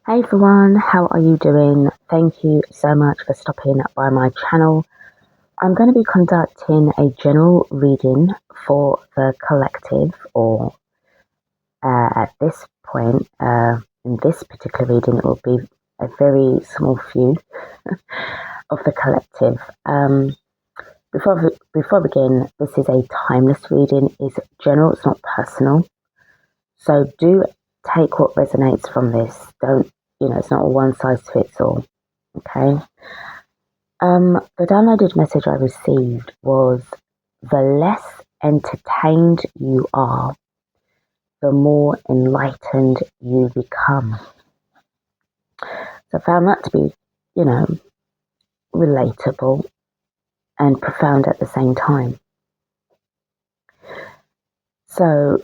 Hey everyone, how are you doing? Thank you so much for stopping by my channel. I'm going to be conducting a general reading for the collective, or at this point, in this particular reading, it will be a very small few of the collective. Before I begin, this is a timeless reading. It's general, it's not personal. So do take what resonates from this. Don't, it's not a one size fits all. Okay. The downloaded message I received was, the less entertained you are, the more enlightened you become. So I found that to be, relatable and profound at the same time. So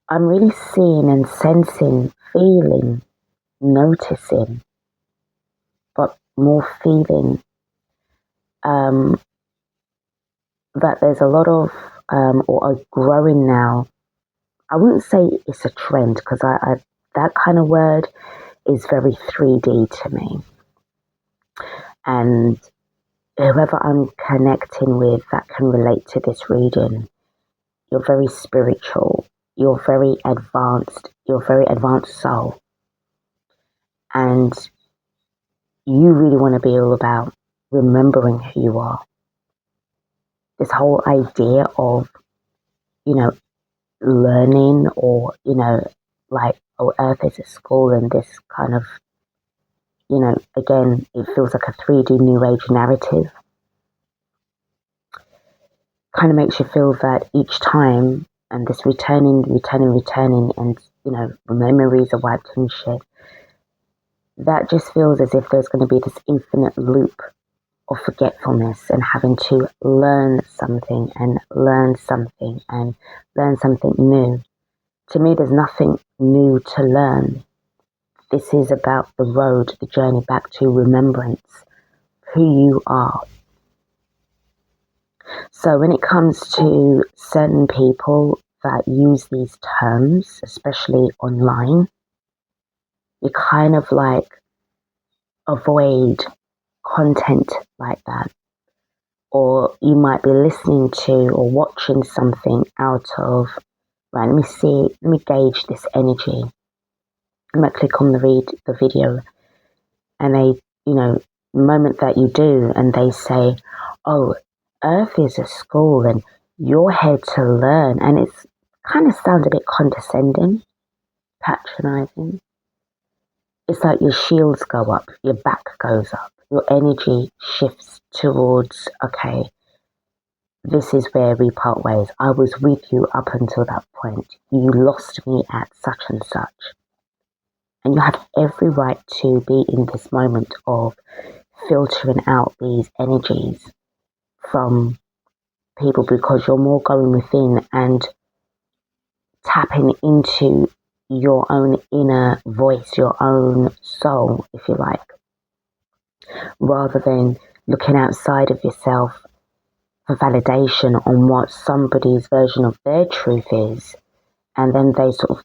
I'm really seeing and sensing, feeling, noticing, but more feeling that there's a lot of, or a growing now. I wouldn't say it's a trend, because that kind of word is very 3D to me. And whoever I'm connecting with that can relate to this reading, you're very spiritual, you're very advanced soul. And you really want to be all about remembering who you are. This whole idea of, learning, or, like, oh, Earth is a school, and this kind of, again, it feels like a 3D New Age narrative. Kind of makes you feel that each time, and this returning, and, memories are wiped and shit, that just feels as if there's going to be this infinite loop of forgetfulness, and having to learn something, and learn something, and learn something new. To me, there's nothing new to learn. This is about the road, the journey back to remembrance, who you are. So when it comes to certain people that use these terms, especially online, you kind of like avoid content like that. Or you might be listening to or watching something out of, right, let me gauge this energy. I might click on the video, and the moment that you do, and they say, oh, Earth is a school and you're here to learn. And it kind of sounds a bit condescending, patronizing. It's like your shields go up, your back goes up, your energy shifts towards, okay, this is where we part ways. I was with you up until that point. You lost me at such and such. And you have every right to be in this moment of filtering out these energies from people, because you're more going within and tapping into your own inner voice, your own soul, if you like, rather than looking outside of yourself for validation on what somebody's version of their truth is, and then they sort of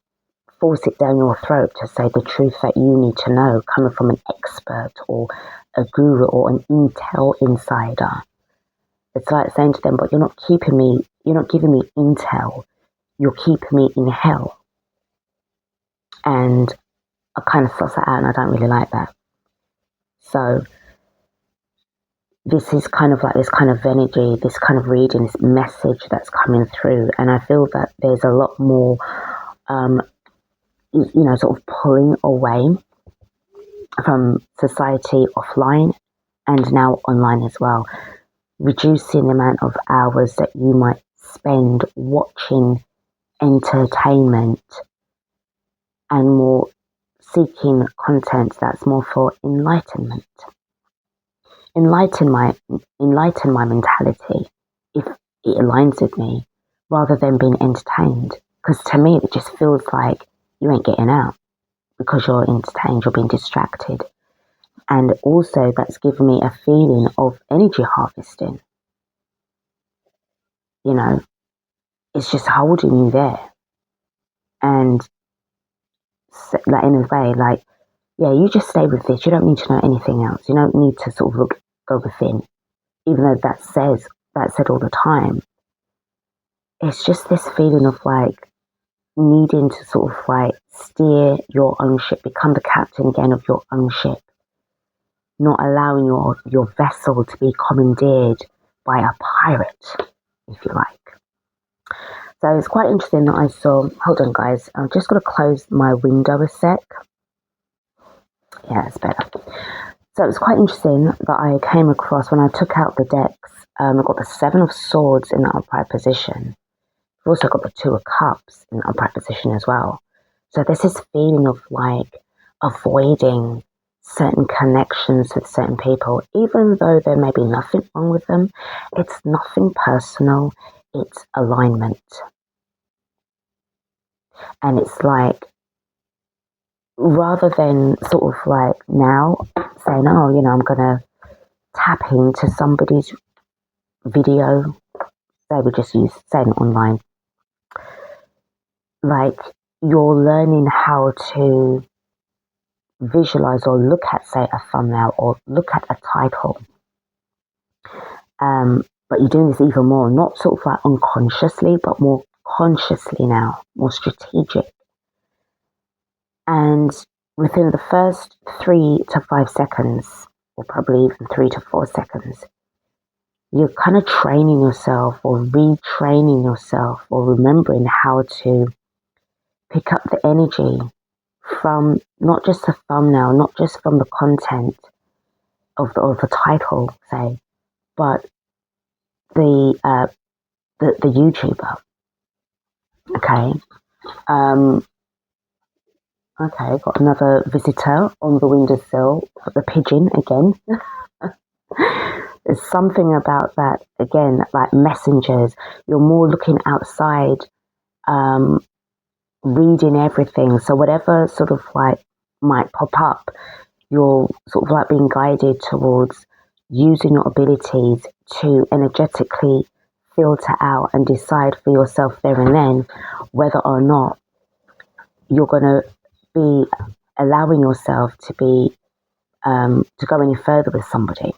force it down your throat to say the truth that you need to know, coming from an expert or a guru or an intel insider. It's like saying to them, but you're not giving me intel, you're keeping me in hell. And I kind of suss that out, and I don't really like that. So this is kind of like this kind of energy, this kind of reading, this message that's coming through. And I feel that there's a lot more, sort of pulling away from society offline and now online as well. Reducing the amount of hours that you might spend watching entertainment, and more seeking content that's more for enlightenment. Enlighten my mentality, if it aligns with me, rather than being entertained. Because to me, it just feels like you ain't getting out because you're entertained, you're being distracted. And also that's given me a feeling of energy harvesting. It's just holding you there. And like in a way, like, yeah, you just stay with this. You don't need to know anything else. You don't need to sort of go within, even though that's said all the time. It's just this feeling of like needing to sort of like steer your own ship, become the captain again of your own ship, not allowing your vessel to be commandeered by a pirate, if you like. So it's quite interesting that I saw, hold on guys, I'm just going to close my window a sec. Yeah, it's better. So it's quite interesting that I came across, when I took out the decks, I've got the Seven of Swords in the upright position. I've also got the Two of Cups in the upright position as well. So there's this feeling of like avoiding certain connections with certain people, even though there may be nothing wrong with them. It's nothing personal, it's alignment. And it's like, rather than sort of like now saying, oh, I'm going to tap into somebody's video, they would just use saying it online. Like, you're learning how to visualize or look at, say, a thumbnail or look at a title. But you're doing this even more, not sort of like unconsciously, but more consciously now, more strategic. And within the first 3 to 5 seconds, or probably even 3 to 4 seconds, you're kind of training yourself or retraining yourself or remembering how to pick up the energy from not just the thumbnail, not just from the content of the title, say, but the YouTuber. Okay. Okay, got another visitor on the windowsill, the pigeon again. There's something about that, again, like messengers. You're more looking outside, reading everything. So whatever sort of like might pop up, you're sort of like being guided towards using your abilities to energetically filter out and decide for yourself there and then whether or not you're going to be allowing yourself to be to go any further with somebody.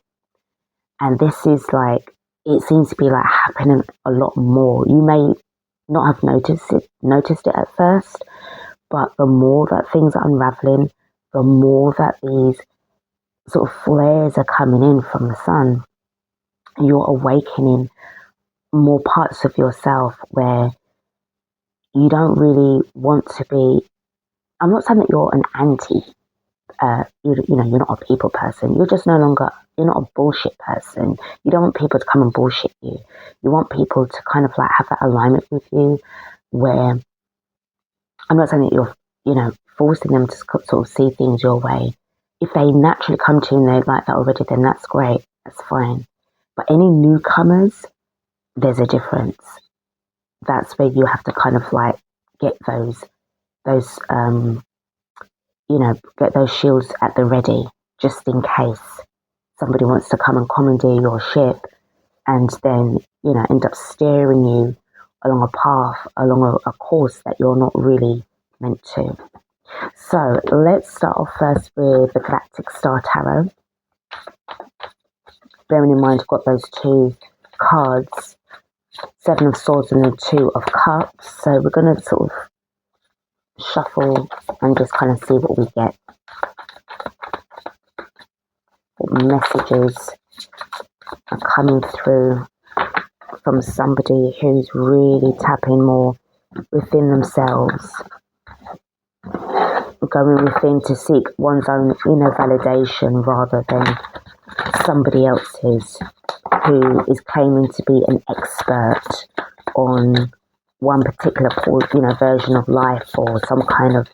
And this is like, it seems to be like happening a lot more. You may not have noticed it at first, but the more that things are unraveling, the more that these sort of flares are coming in from the sun, you're awakening more parts of yourself where you don't really want to be. I'm not saying that you're an anti, you're not a people person. You're just you're not a bullshit person. You don't want people to come and bullshit you. You want people to kind of like have that alignment with you where, I'm not saying that you're, forcing them to sort of see things your way. If they naturally come to you and they like that already, then that's great. That's fine. But any newcomers, there's a difference. That's where you have to kind of like get those get those shields at the ready, just in case somebody wants to come and commandeer your ship and then, end up steering you along a path, along a course that you're not really meant to. So let's start off first with the Galactic Star Tarot. Bearing in mind, I've got those 2 cards, 7 of Swords and the 2 of Cups. So we're going to sort of shuffle and just kind of see what we get. What messages are coming through from somebody who's really tapping more within themselves, going within to seek one's own inner validation rather than somebody else's who is claiming to be an expert on one particular version of life or some kind of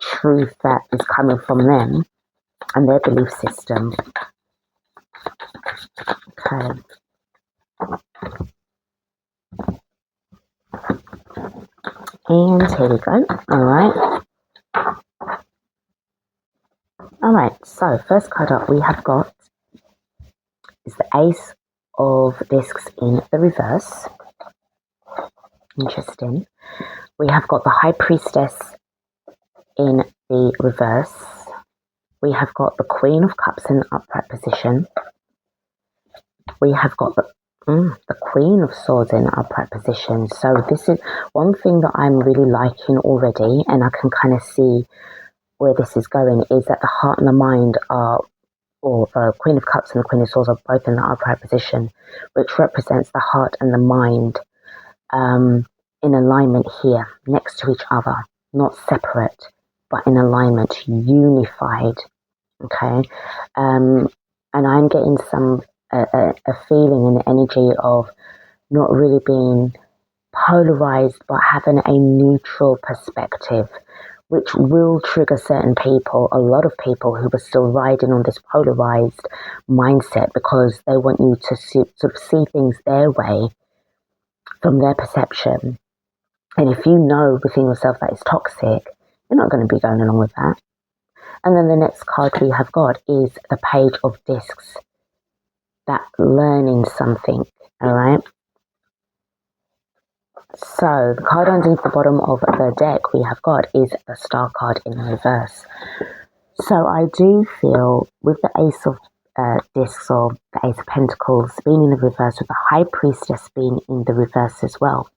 truth that is coming from them and their belief system. Okay. And here we go. All right, so first card up we have got is the Ace of Discs in the reverse. Interesting. We have got the High Priestess in the reverse, we have got the Queen of Cups in upright position. We have got the Queen of Swords in upright position. So this is one thing that I'm really liking already, and I can kind of see where this is going, is that the heart and the mind are, or the Queen of Cups and the Queen of Swords are both in the upright position, which represents the heart and the mind in alignment here, next to each other, not separate, but in alignment, unified. Okay, and I'm getting a feeling, an energy of not really being polarized, but having a neutral perspective, which will trigger certain people, a lot of people who are still riding on this polarized mindset, because they want you to sort of see things their way from their perception. And if you know within yourself that it's toxic, you're not going to be going along with that. And then the next card we have got is the Page of Discs. That learning something, all right? So the card underneath the bottom of the deck we have got is the Star card in reverse. So I do feel with the Ace of Discs, or the Ace of Pentacles being in the reverse, with the High Priestess being in the reverse as well,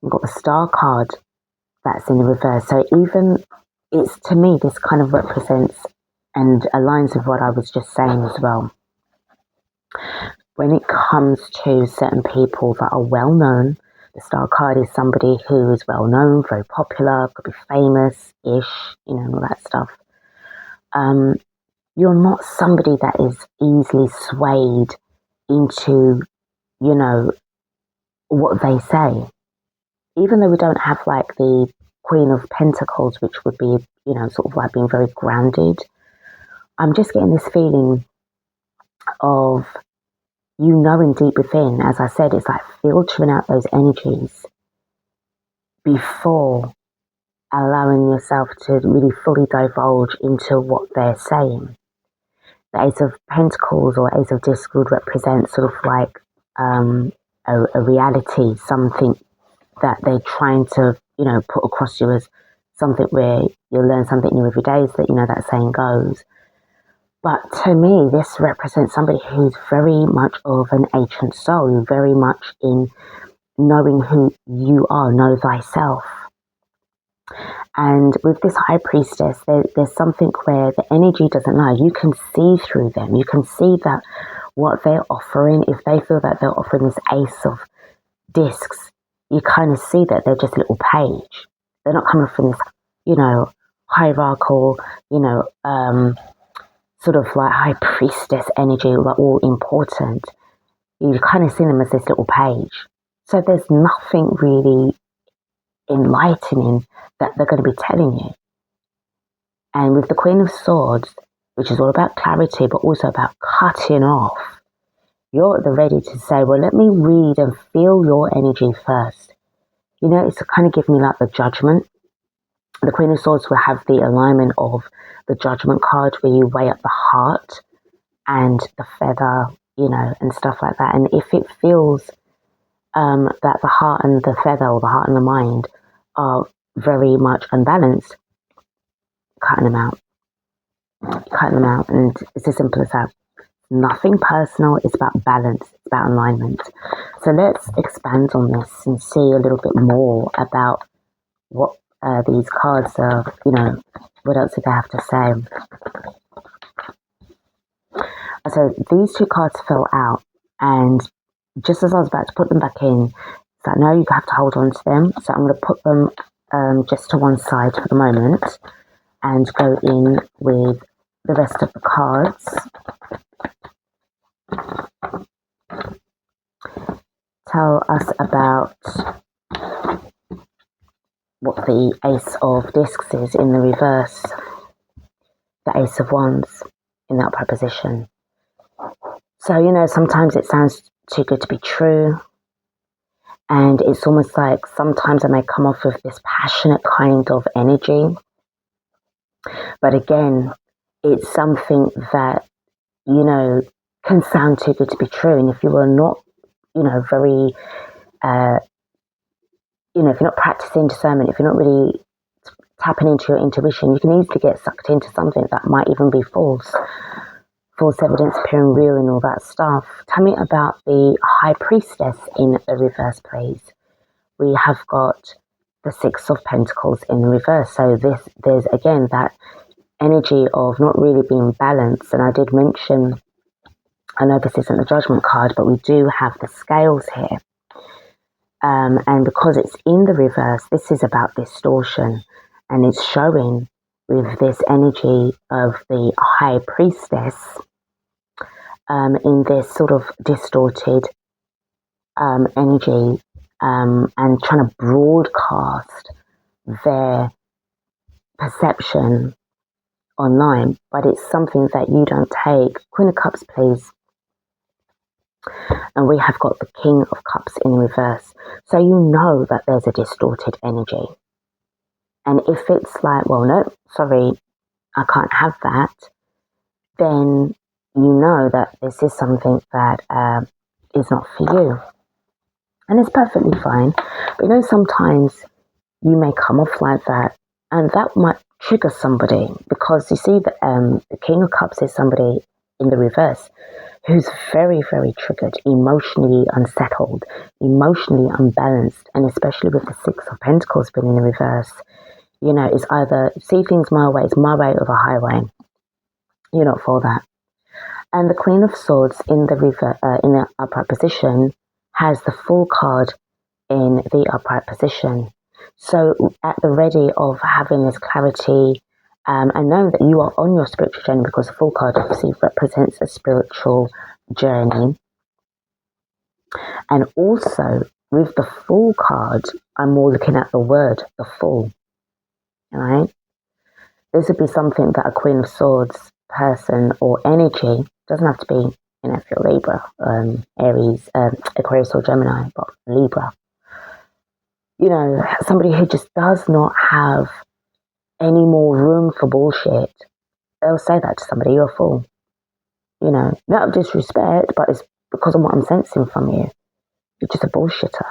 we've got the Star card that's in the reverse. So even it's, to me, this kind of represents and aligns with what I was just saying as well. When it comes to certain people that are well known, the Star card is somebody who is well known, very popular, could be famous-ish, and all that stuff. You're not somebody that is easily swayed into, what they say. Even though we don't have like the Queen of Pentacles, which would be, sort of like being very grounded, I'm just getting this feeling of, knowing deep within, as I said, it's like filtering out those energies before allowing yourself to really fully divulge into what they're saying. The Ace of Pentacles or Ace of Discs would represent sort of like a reality, something that they're trying to, put across you as something where you learn something new every day, so that, that saying goes. But to me, this represents somebody who's very much of an ancient soul, very much in knowing who you are, know thyself. And with this High Priestess, there's something where the energy doesn't lie. You can see through them. You can see that what they're offering, if they feel that they're offering this Ace of Discs, you kind of see that they're just a little page. They're not coming from this, hierarchical, sort of like High Priestess energy, like all important. You kind of see them as this little page. So there's nothing really enlightening that they're going to be telling you. And with the Queen of Swords, which is all about clarity, but also about cutting off, you're at the ready to say, well, let me read and feel your energy first. It's to kind of give me like the Judgment. The Queen of Swords will have the alignment of the Judgment card, where you weigh up the heart and the feather, and stuff like that. And if it feels that the heart and the feather, or the heart and the mind, are very much unbalanced, cutting them out. And it's as simple as that. Nothing personal, it's about balance, it's about alignment. So let's expand on this and see a little bit more about what these cards are, what else do they have to say. So these two cards fell out, and just as I was about to put them back in, it's like, no, you have to hold on to them. So I'm going to put them just to one side for the moment and go in with the rest of the cards. Tell us about what the Ace of Discs is in the reverse, the Ace of Wands in the upright position. So, sometimes it sounds too good to be true. And it's almost like sometimes I may come off with this passionate kind of energy. But again, it's something that, can sound too good to be true. And if you are not, very, if you're not practicing discernment, if you're not really tapping into your intuition, you can easily get sucked into something that might even be false evidence appearing real and all that stuff. Tell me about the High Priestess in the reverse, please. We have got the Six of Pentacles in the reverse. So there's again that energy of not really being balanced. And I did mention, I know this isn't the Judgment card, but we do have the Scales here. And because it's in the reverse, this is about distortion. And it's showing with this energy of the High Priestess in this sort of distorted energy and trying to broadcast their perception online. But it's something that you don't take. Queen of Cups, please. And we have got the King of Cups in reverse. So you know that there's a distorted energy. And if it's like, well, no, sorry, I can't have that, then you know that this is something that is not for you. And it's perfectly fine. But you know, sometimes you may come off like that, and that might trigger somebody. Because you see, the King of Cups is somebody in the reverse who's very, very triggered, emotionally unsettled, emotionally unbalanced, and especially with the Six of Pentacles being in the reverse, you know, it's either see things my way, it's my way or the highway. You're not for that. And the Queen of Swords in the upright position has the Fool card in the upright position. So at the ready of having this clarity, and knowing that you are on your spiritual journey, because the Fool card obviously represents a spiritual journey. And also with the Fool card, I'm more looking at the word, the Fool. All right? This would be something that a Queen of Swords person or energy, doesn't have to be, you know, if you're Libra, Aries, Aquarius or Gemini, but Libra. You know, somebody who just does not have any more room for bullshit. They'll say that to somebody, you're a fool. You know, not disrespect, but it's because of what I'm sensing from you. You're just a bullshitter.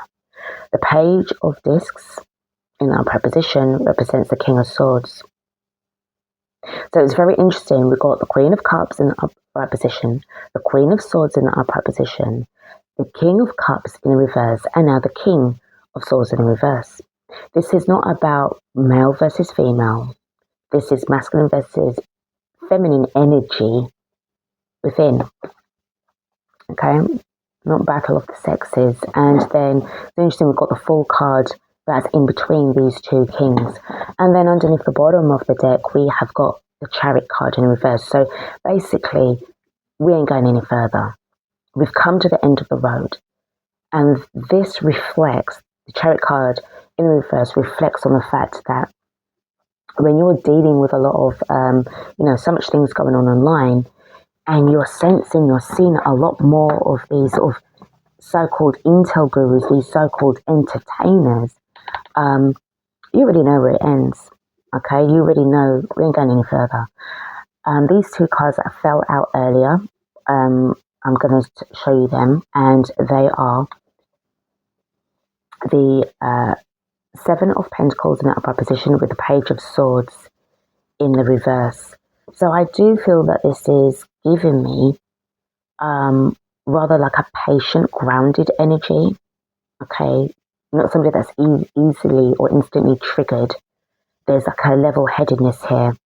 The Page of Discs in our preposition represents the King of Swords. So it's very interesting. We've got the Queen of Cups in the upright position, the Queen of Swords in the upright position, the King of Cups in the reverse, and now the King of Swords in the reverse. This is not about male versus female. This is masculine versus feminine energy within. Okay? Not battle of the sexes. And then it's interesting, we've got the Fool card that's in between these two kings. And then underneath the bottom of the deck, we have got the Chariot card in reverse. So basically, we ain't going any further. We've come to the end of the road. And this reflects, the Chariot card in reverse reflects on the fact that when you're dealing with a lot of, so much things going on online, and you're sensing, you're seeing a lot more of these sort of so-called intel gurus, these so-called entertainers, you already know where it ends, okay? You already know we ain't going any further. These two cards that fell out earlier, I'm going to show you them, and they are the Seven of Pentacles in the upright position with the Page of Swords in the reverse. So I do feel that this is giving me rather like a patient, grounded energy, okay? Not somebody that's easily or instantly triggered. There's like a level-headedness here.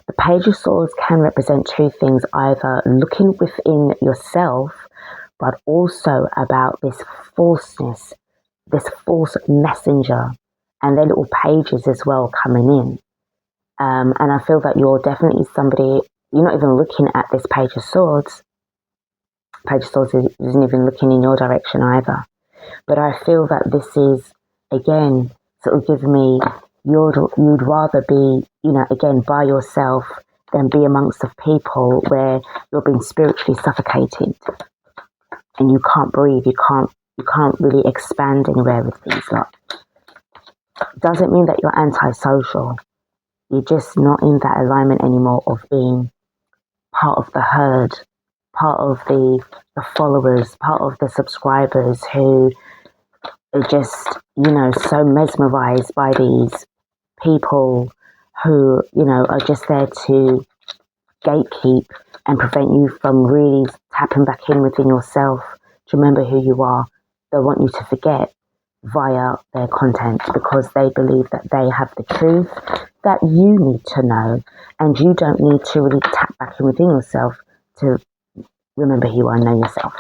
The Page of Swords can represent two things, either looking within yourself, but also about this falseness, this false messenger, and their little pages as well coming in. And I feel that you're definitely somebody, you're not even looking at this Page of Swords. Page of Swords isn't even looking in your direction either. But I feel that this is, again, sort of giving me, you'd rather be, again, by yourself than be amongst of people where you're being spiritually suffocated and you can't breathe, you can't really expand anywhere with these lot. Doesn't mean that you're antisocial. You're just not in that alignment anymore of being part of the herd, part of the followers, part of the subscribers who are just, so mesmerized by these people who, you know, are just there to gatekeep and prevent you from really tapping back in within yourself to remember who you are. They want you to forget via their content because they believe that they have the truth that you need to know, and you don't need to really tap back in within yourself to remember who you are and know yourself,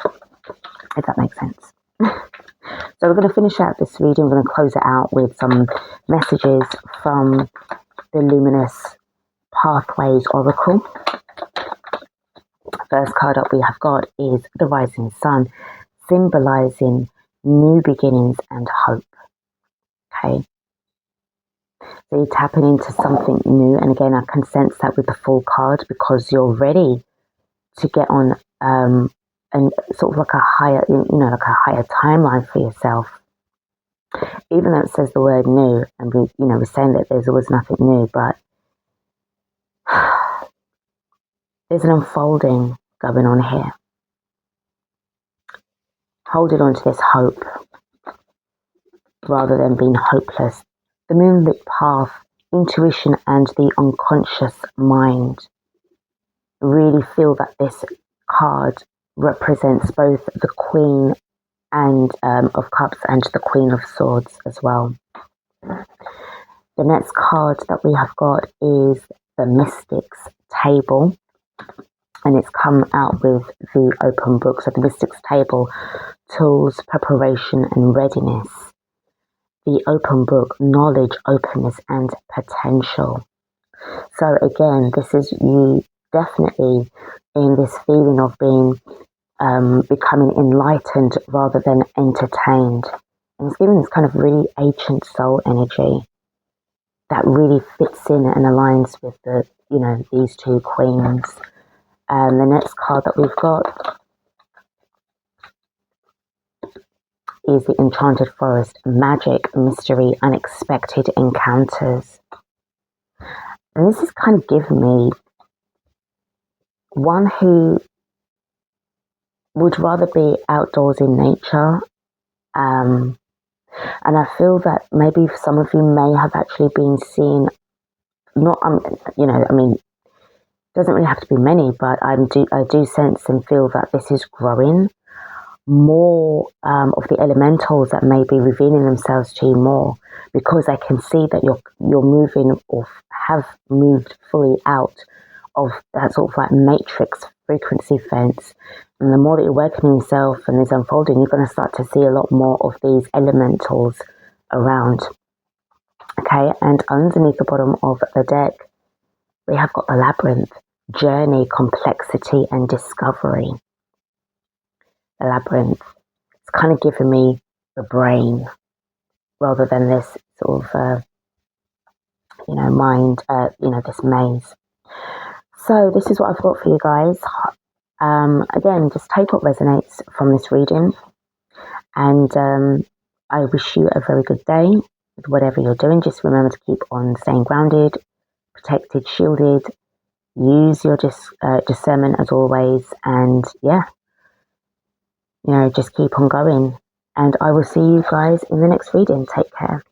if that makes sense. So we're going to finish out this reading. We're going to close it out with some messages from the Luminous Pathways Oracle. First card up we have got is the Rising Sun, symbolizing new beginnings and hope. Okay, so you're tapping into something new, and again I can sense that with the Full card because you're ready to get on and sort of like a higher, you know, like a higher timeline for yourself. Even though it says the word new, and we, you know, we're saying that there was nothing new, but there's an unfolding going on here. Holding on to this hope rather than being hopeless. The moonlit path, intuition, and the unconscious mind. Really feel that this card represents both the Queen and of Cups and the Queen of Swords as well. The next card that we have got is the Mystics Table, and it's come out with the open book. So the Mystics Table, tools, preparation, and readiness. The open book, knowledge, openness, and potential. So again, this is you definitely in this feeling of being becoming enlightened rather than entertained. And it's giving this kind of really ancient soul energy that really fits in and aligns with the, you know, these two queens. And the next card that we've got is the Enchanted Forest, magic, mystery, unexpected encounters. And this is kind of giving me one who would rather be outdoors in nature. And I feel that maybe some of you may have actually been seeing, not, you know, I mean, doesn't really have to be many, but I do sense and feel that this is growing. More of the elementals that may be revealing themselves to you more, because I can see that you're moving or have moved fully out of that sort of like matrix frequency fence. And the more that you're working on yourself and is unfolding, you're going to start to see a lot more of these elementals around. Okay, and underneath the bottom of the deck, we have got the Labyrinth, journey, complexity, and discovery. The Labyrinth, it's kind of giving me the brain rather than this sort of, you know, mind, you know, this maze. So this is what I've got for you guys. Again, just take what resonates from this reading, and I wish you a very good day with whatever you're doing. Just remember to keep on staying grounded, protected, shielded. Use your discernment as always, and yeah, you know, just keep on going. And I will see you guys in the next reading. Take care.